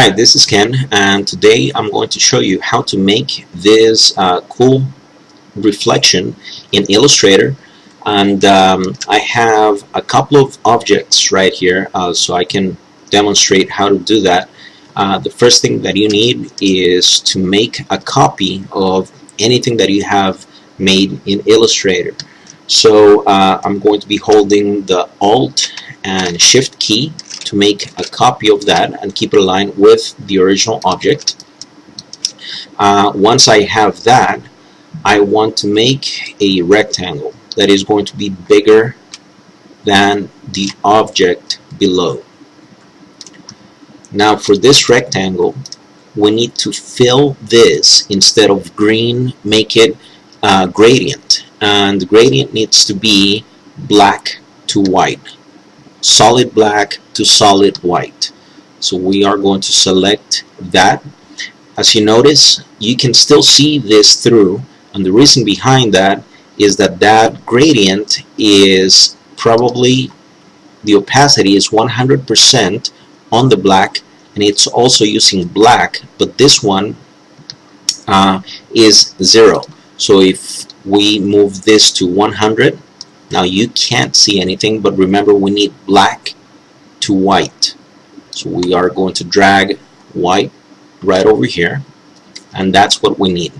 Hi, this is Ken, and today I'm going to show you how to make this cool reflection in Illustrator. And I have a couple of objects right here, so I can demonstrate how to do that. The first thing that you need is to make a copy of anything that you have made in Illustrator. So I'm going to be holding the Alt and Shift key to make a copy of that and keep it aligned with the original object. Once I have that, I want to make a rectangle that is going to be bigger than the object below. Now for this rectangle, we need to fill this, instead of green, make it gradient, and the gradient needs to be black to white, solid black to solid white. So we are going to select that. As you notice, you can still see this through, and the reason behind that is that that gradient is probably, the opacity is 100% on the black, and it's also using black, but this one is 0. So if we move this to 100, now you can't see anything, but remember we need black to white. So we are going to drag white right over here, and that's what we need.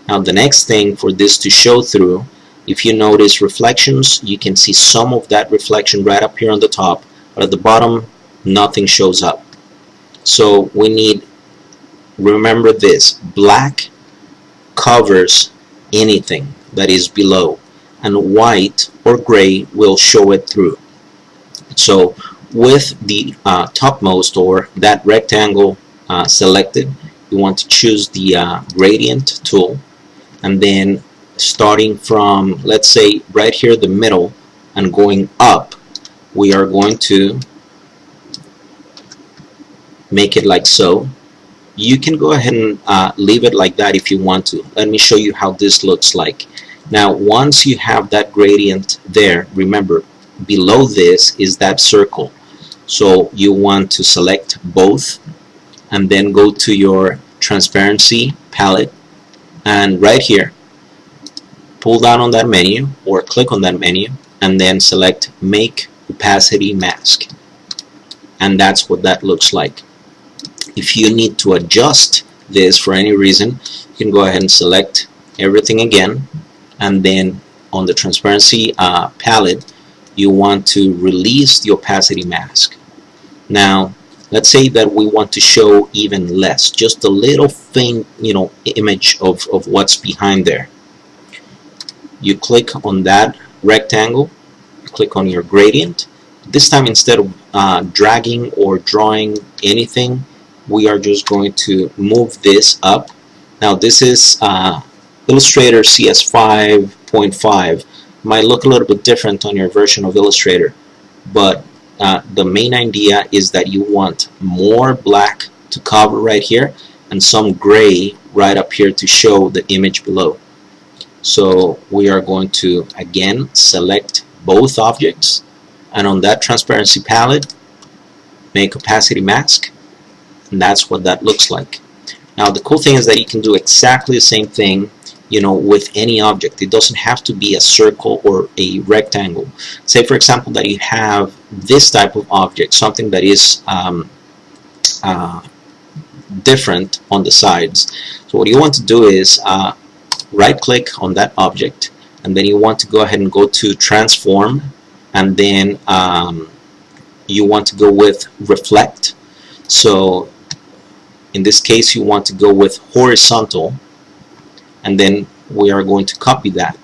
Now the next thing for this to show through, if you notice reflections, you can see some of that reflection right up here on the top, but at the bottom nothing shows up. So we need, remember this, black covers anything that is below, and white or gray will show it through. So with the topmost, or that rectangle selected, you want to choose the gradient tool, and then starting from, let's say, right here the middle and going up, we are going to make it like so. You can go ahead and leave it like that if you want to. Let me show you how this looks like. Now once you have that gradient there, remember below this is that circle, so you want to select both and then go to your transparency palette, and right here pull down on that menu or click on that menu and then select make opacity mask, and that's what that looks like. If you need to adjust this for any reason, you can go ahead and select everything again, and then on the transparency palette you want to release the opacity mask. Now let's say that we want to show even less, just a little faint, image of what's behind there. You click on that rectangle, click on your gradient. This time, instead of dragging or drawing anything, we are just going to move this up. Now this is Illustrator CS 5.5. Might look a little bit different on your version of Illustrator, but the main idea is that you want more black to cover right here and some gray right up here to show the image below. So we are going to again select both objects, and on that transparency palette make opacity mask, and that's what that looks like. Now the cool thing is that you can do exactly the same thing with any object. It doesn't have to be a circle or a rectangle. Say for example that you have this type of object, something that is different on the sides. So what you want to do is right click on that object, and then you want to go ahead and go to transform, and then you want to go with reflect. So in this case you want to go with horizontal, and then we are going to copy that.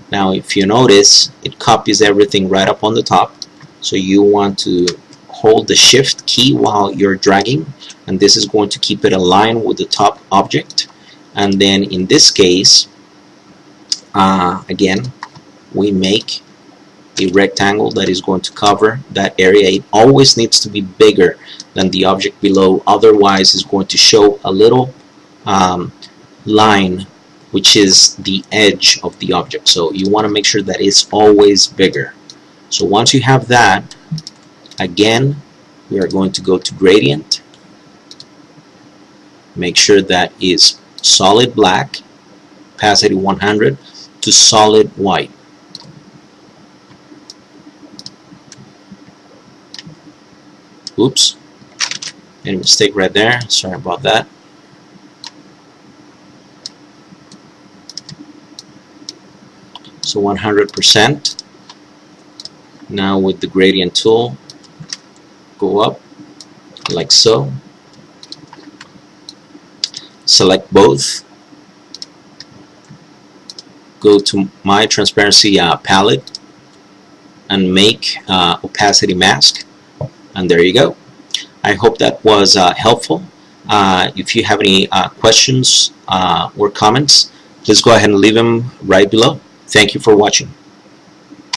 Now if you notice, it copies everything right up on the top, so you want to hold the shift key while you're dragging, and this is going to keep it aligned with the top object. And then in this case, again, we make a rectangle that is going to cover that area. It always needs to be bigger than the object below, otherwise it's going to show a little line, which is the edge of the object. So you want to make sure that it's always bigger. So once you have that, again we are going to go to gradient, make sure that is solid black, opacity 100, to solid white. Oops, any mistake right there, sorry about that. So 100%. Now with the gradient tool, go up like so, select both, go to my transparency palette and make opacity mask, and there you go. I hope that was helpful. If you have any questions or comments, please go ahead and leave them right below. Thank you for watching.